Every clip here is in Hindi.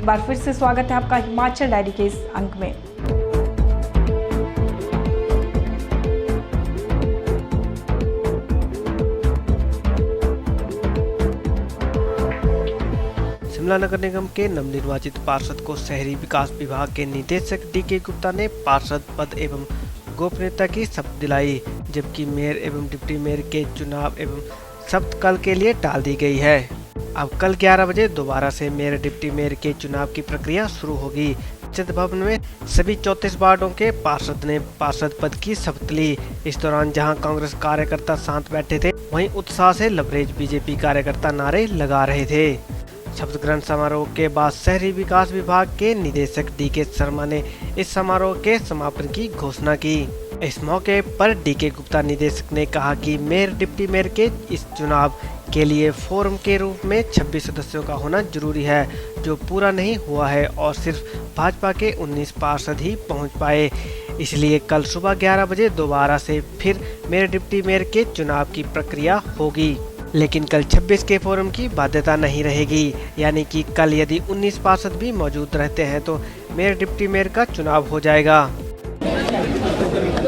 बार फिर से स्वागत है आपका हिमाचल डायरी के इस अंक में। शिमला नगर निगम के नवनिर्वाचित पार्षद को शहरी विकास विभाग के निदेशक डीके गुप्ता ने पार्षद पद एवं गोपनीयता की शपथ दिलाई, जबकि मेयर एवं डिप्टी मेयर के चुनाव एवं शपथ कल के लिए टाल दी गई है। अब कल 11 बजे दोबारा से मेयर डिप्टी मेयर के चुनाव की प्रक्रिया शुरू होगी। चित्र भवन में सभी 34 वार्डों के पार्षद ने पार्षद पद की शपथ ली। इस दौरान जहां कांग्रेस कार्यकर्ता शांत बैठे थे, वहीं उत्साह से लबरेज बीजेपी कार्यकर्ता नारे लगा रहे थे। शपथ ग्रहण समारोह के बाद शहरी विकास विभाग के निदेशक डीके शर्मा ने इस समारोह के समापन की घोषणा की। इस मौके पर डीके गुप्ता निदेशक ने कहा कि मेयर डिप्टी मेयर के इस चुनाव के लिए फोरम के रूप में 26 सदस्यों का होना जरूरी है, जो पूरा नहीं हुआ है और सिर्फ भाजपा के 19 पार्षद ही पहुंच पाए। इसलिए कल सुबह 11 बजे दोबारा से फिर मेयर डिप्टी मेयर के चुनाव की प्रक्रिया होगी, लेकिन कल 26 के फोरम की बाध्यता नहीं रहेगी। यानी कि कल यदि 19 पार्षद भी मौजूद रहते हैं तो मेयर डिप्टी मेयर का चुनाव हो जाएगा।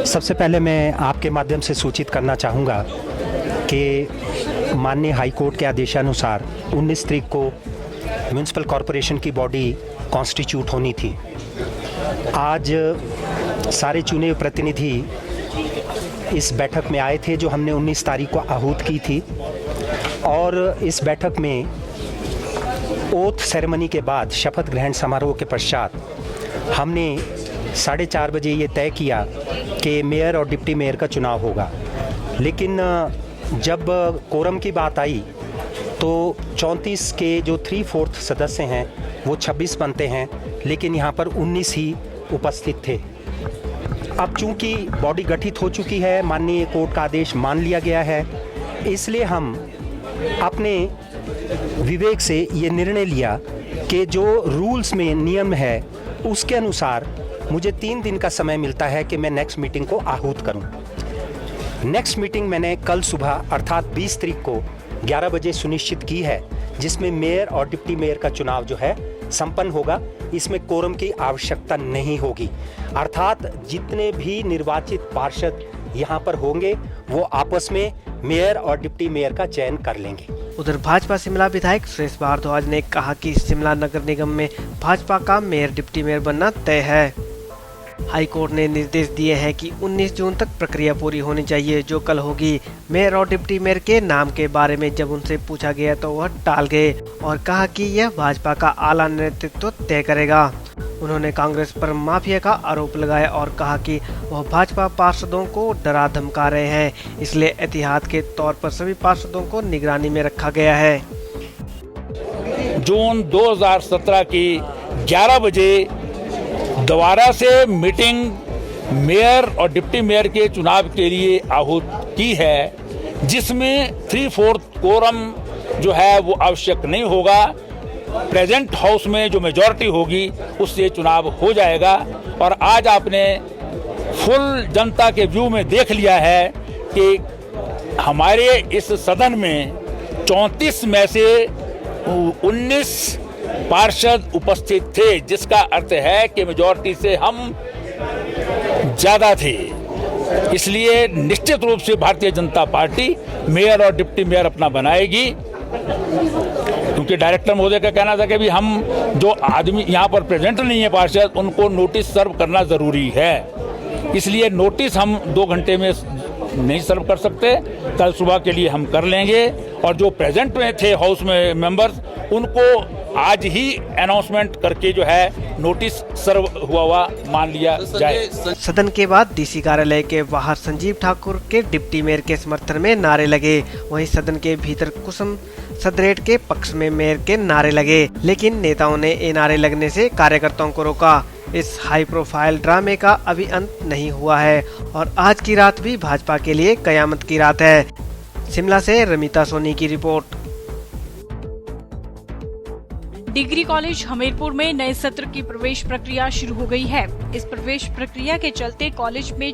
सबसे पहले मैं आपके माध्यम से सूचित करना चाहूँगा कि माननीय हाई कोर्ट के आदेशानुसार 19 तारीख को म्यूनिसिपल कॉरपोरेशन की बॉडी कॉन्स्टिट्यूट होनी थी। आज सारे चुने हुए प्रतिनिधि इस बैठक में आए थे जो हमने 19 तारीख को आहूत की थी, और इस बैठक में ओथ सेरेमनी के बाद शपथ ग्रहण समारोह के पश्चात हमने 4:30 बजे ये तय किया कि मेयर और डिप्टी मेयर का चुनाव होगा। लेकिन जब कोरम की बात आई तो 34 के जो 3/4 सदस्य हैं वो 26 बनते हैं, लेकिन यहाँ पर 19 ही उपस्थित थे। अब चूंकि बॉडी गठित हो चुकी है, माननीय कोर्ट का आदेश मान लिया गया है, इसलिए हम अपने विवेक से ये निर्णय लिया कि जो रूल्स में नियम है उसके अनुसार मुझे 3 दिन का समय मिलता है कि मैं नेक्स्ट मीटिंग को आहूत करूं। नेक्स्ट मीटिंग मैंने कल सुबह अर्थात 20 तारीख को 11 बजे सुनिश्चित की है, जिसमें मेयर और डिप्टी मेयर का चुनाव जो है संपन्न होगा। इसमें कोरम की आवश्यकता नहीं होगी, अर्थात जितने भी निर्वाचित पार्षद यहाँ पर होंगे वो आपस में मेयर और डिप्टी मेयर का चयन कर लेंगे। उधर भाजपा शिमला विधायक सुरेश भारद्वाज ने कहा कि शिमला नगर निगम में भाजपा का मेयर डिप्टी मेयर बनना तय है। हाई कोर्ट ने निर्देश दिए हैं कि 19 जून तक प्रक्रिया पूरी होनी चाहिए, जो कल होगी। मेयर और डिप्टी मेयर के नाम के बारे में जब उनसे पूछा गया तो वह टाल गए और कहा कि यह भाजपा का आला नेतृत्व तय करेगा। उन्होंने कांग्रेस पर माफिया का आरोप लगाया और कहा कि वह भाजपा पार्षदों को डरा धमका रहे हैं, इसलिए एहतियात के तौर पर सभी पार्षदों को निगरानी में रखा गया है। जून 2017 की 11 बजे दोबारा से मीटिंग मेयर और डिप्टी मेयर के चुनाव के लिए आहूत की है, जिसमें 3/4 कोरम जो है वो आवश्यक नहीं होगा। प्रेजेंट हाउस में जो मेजॉरिटी होगी उससे चुनाव हो जाएगा। और आज आपने फुल जनता के व्यू में देख लिया है कि हमारे इस सदन में 34 में से 19 पार्षद उपस्थित थे, जिसका अर्थ है कि मेजॉरिटी से हम ज्यादा थे। इसलिए निश्चित रूप से भारतीय जनता पार्टी मेयर और डिप्टी मेयर अपना बनाएगी, क्योंकि डायरेक्टर महोदय का कहना था कि भी हम जो आदमी यहाँ पर प्रेजेंट नहीं है पार्षद, उनको नोटिस सर्व करना जरूरी है। इसलिए नोटिस हम 2 घंटे में नहीं सर्व कर सकते, कल सुबह के लिए हम कर लेंगे। और जो प्रेजेंट में थे हाउस में मेंबर्स, उनको आज ही अनाउंसमेंट करके जो है नोटिस सर्व हुआ मान लिया जाए। सदन के बाद डीसी कार्यालय के बाहर संजीव ठाकुर के डिप्टी मेयर के समर्थन में नारे लगे। वहीं सदन के भीतर कुसुम सदरेट के पक्ष में मेयर के नारे लगे, लेकिन नेताओं ने ये नारे लगने से कार्यकर्ताओं को रोका। इस हाई प्रोफाइल ड्रामे का अभी अंत नहीं हुआ है और आज की रात भी भाजपा के लिए कयामत की रात है। शिमला से रमिता सोनी की रिपोर्ट। डिग्री कॉलेज हमीरपुर में नए सत्र की प्रवेश प्रक्रिया शुरू हो गई है। इस प्रवेश प्रक्रिया के चलते कॉलेज में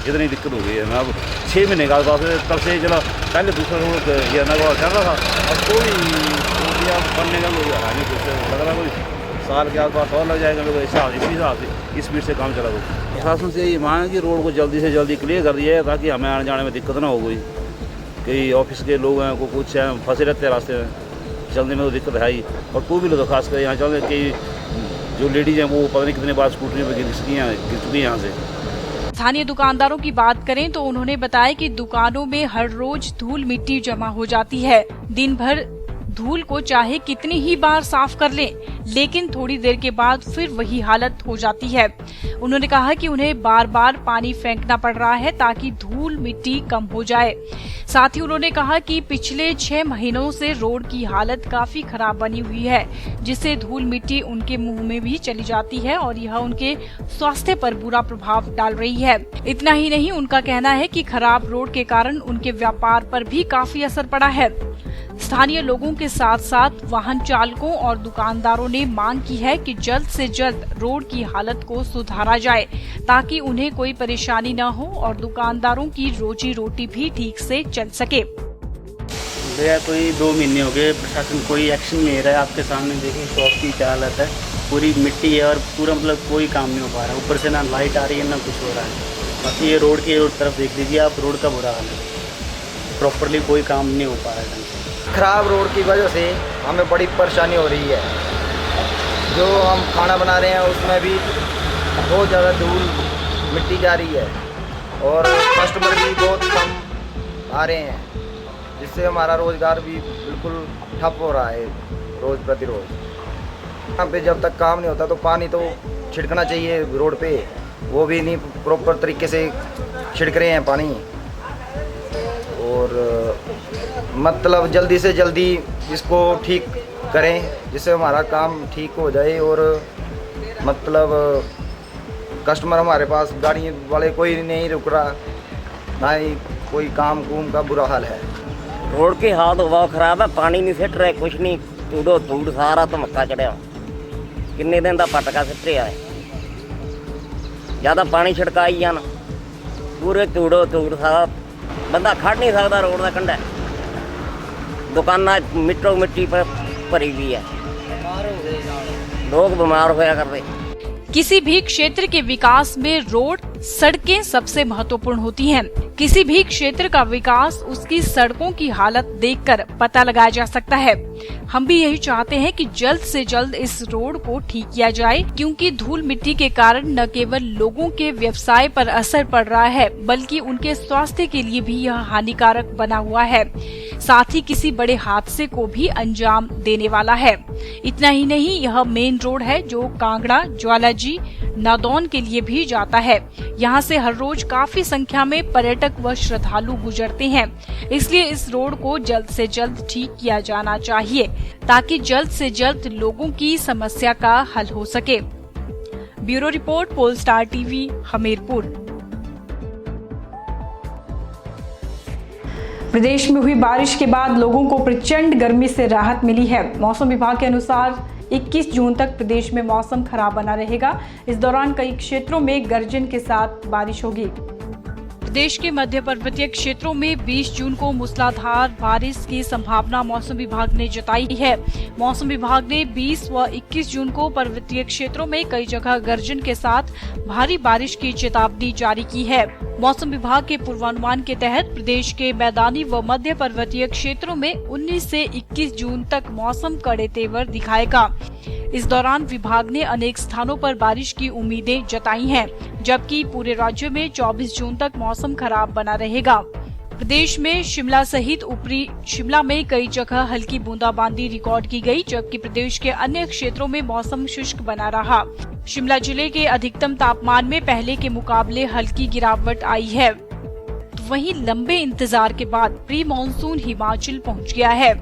इतनी दिक्कत हो गई है। मैं अब 6 महीने के आसपास तब से चला, पहले दूसरा रोड ये नगवा चल रहा था, अब कोई बनने का कोई हानि कुछ लग रहा, कोई साल के आसपास और लग जाएगा। मेरे को इसी हिसाब से स्पीड से काम चला। प्रशासन से यही मांग है कि रोड को जल्दी से जल्दी क्लियर कर दिया है, ताकि हमें आने जाने में दिक्कत ना हो गई। कई ऑफिस के लोग हैं को कुछ हैं फंसे रहते हैं रास्ते में, चलने में तो दिक्कत है ही। और टू व्हीलर तो खास कर यहाँ चलने की जो लेडीज़ हैं वो पता नहीं कितने बार स्कूटरी पर गिर चुकी हैं यहाँ से। स्थानीय दुकानदारों की बात करें तो उन्होंने बताया कि दुकानों में हर रोज धूल मिट्टी जमा हो जाती है। दिन भर धूल को चाहे कितनी ही बार साफ कर लें, लेकिन थोड़ी देर के बाद फिर वही हालत हो जाती है। उन्होंने कहा कि उन्हें बार बार पानी फेंकना पड़ रहा है ताकि धूल मिट्टी कम हो जाए। साथ ही उन्होंने कहा कि पिछले 6 महीनों से रोड की हालत काफी खराब बनी हुई है, जिससे धूल मिट्टी उनके मुंह में भी चली जाती है और यह उनके स्वास्थ्य पर बुरा प्रभाव डाल रही है। इतना ही नहीं, उनका कहना है कि खराब रोड के कारण उनके व्यापार पर भी काफी असर पड़ा है। स्थानीय लोगों के साथ साथ वाहन चालकों और दुकानदारों ने मांग की है कि जल्द से जल्द रोड की हालत को सुधारा जाए, ताकि उन्हें कोई परेशानी न हो और दुकानदारों की रोजी रोटी भी ठीक से चल सके। भैया कोई 2 महीने हो गए, प्रशासन कोई एक्शन नहीं ले रहा है। आपके सामने देखिए शॉप की क्या हालत है, पूरी मिट्टी है और पूरा मतलब कोई काम नहीं हो पा रहा है। ऊपर से ना लाइट आ रही है ना कुछ हो रहा है। बाकी ये रोड की तरफ देख लीजिए आप, रोड का बुरा हाल है, प्रॉपरली कोई काम नहीं हो पा रहा है। खराब रोड की वजह से हमें बड़ी परेशानी हो रही है। जो हम खाना बना रहे हैं उसमें भी बहुत ज़्यादा धूल मिट्टी जा रही है और कस्टमर भी बहुत कम आ रहे हैं, जिससे हमारा रोज़गार भी बिल्कुल ठप हो रहा है रोज़ प्रतिरोज़। यहाँ पे जब तक काम नहीं होता तो पानी तो छिड़कना चाहिए रोड पे, वो भी नहीं प्रॉपर तरीके से छिड़क रहे हैं पानी। और मतलब जल्दी से जल्दी इसको ठीक करें, जिससे हमारा काम ठीक हो जाए और मतलब कस्टमर हमारे पास गाड़ी वाले कोई नहीं रुक रहा, ना ही कोई काम कूम का बुरा हाल है। रोड की हालत बहुत खराब है, पानी नहीं सिट रहा, कुछ नहीं, धूड़ो धूड़ सारा तो मक्का चढ़िया। किन्ने दिन का पटका सिट रहा है, ज़्यादा पानी छिड़काई जाना, पूरे धूड़ो धूड़ सारा, बंदा खड़ नहीं सकता रोड का कंढा। दुकाना मिट्टो मिट्टी पर भरी हुई है, लोग बीमार होया करते। किसी भी क्षेत्र के विकास में रोड, सड़कें सबसे महत्वपूर्ण होती हैं। किसी भी क्षेत्र का विकास उसकी सड़कों की हालत देखकर पता लगाया जा सकता है। हम भी यही चाहते हैं कि जल्द से जल्द इस रोड को ठीक किया जाए, क्योंकि धूल मिट्टी के कारण न केवल लोगों के व्यवसाय पर असर पड़ रहा है, बल्कि उनके स्वास्थ्य के लिए भी यह हानिकारक बना हुआ है। साथ ही किसी बड़े हादसे को भी अंजाम देने वाला है। इतना ही नहीं, यह मेन रोड है जो कांगड़ा, ज्वालाजी, नादौन के लिए भी जाता है। यहाँ से हर रोज काफी संख्या में पर्यटक व श्रद्धालु गुजरते हैं। इसलिए इस रोड को जल्द से जल्द ठीक किया जाना चाहिए, ताकि जल्द से जल्द लोगों की समस्या का हल हो सके। Bureau report, Polestar TV, Hamirpur. प्रदेश में हुई बारिश के बाद लोगों को प्रचंड गर्मी से राहत मिली है। मौसम विभाग के अनुसार 21 जून तक प्रदेश में मौसम खराब बना रहेगा। इस दौरान कई क्षेत्रों में गर्जन के साथ बारिश होगी। प्रदेश के मध्य पर्वतीय क्षेत्रों में 20 जून को मूसलाधार बारिश की संभावना मौसम विभाग ने जताई है। मौसम विभाग ने 20 व 21 जून को पर्वतीय क्षेत्रों में कई जगह गर्जन के साथ भारी बारिश की चेतावनी जारी की है। मौसम विभाग के पूर्वानुमान के तहत प्रदेश के मैदानी व मध्य पर्वतीय क्षेत्रों में 19 से 21 जून तक मौसम कड़े तेवर दिखाएगा। इस दौरान विभाग ने अनेक स्थानों पर बारिश की उम्मीदें जताई हैं, जबकि पूरे राज्य में 24 जून तक मौसम खराब बना रहेगा। प्रदेश में शिमला सहित ऊपरी शिमला में कई जगह हल्की बूंदाबांदी रिकॉर्ड की गई, जबकि प्रदेश के अन्य क्षेत्रों में मौसम शुष्क बना रहा। शिमला जिले के अधिकतम तापमान में पहले के मुकाबले हल्की गिरावट आई है। वहीं लंबे इंतजार के बाद प्री मानसून हिमाचल पहुंच गया है।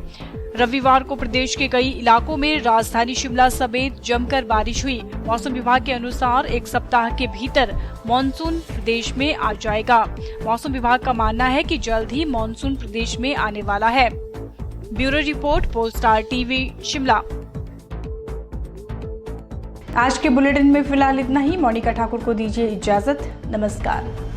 रविवार को प्रदेश के कई इलाकों में राजधानी शिमला समेत जमकर बारिश हुई। मौसम विभाग के अनुसार एक सप्ताह के भीतर मानसून प्रदेश में आ जाएगा। मौसम विभाग का मानना है कि जल्द ही मानसून प्रदेश में आने वाला है। Bureau report, Polestar TV, Shimla. आज के बुलेटिन में फिलहाल इतना ही। मोनिका ठाकुर को दीजिए इजाजत। नमस्कार।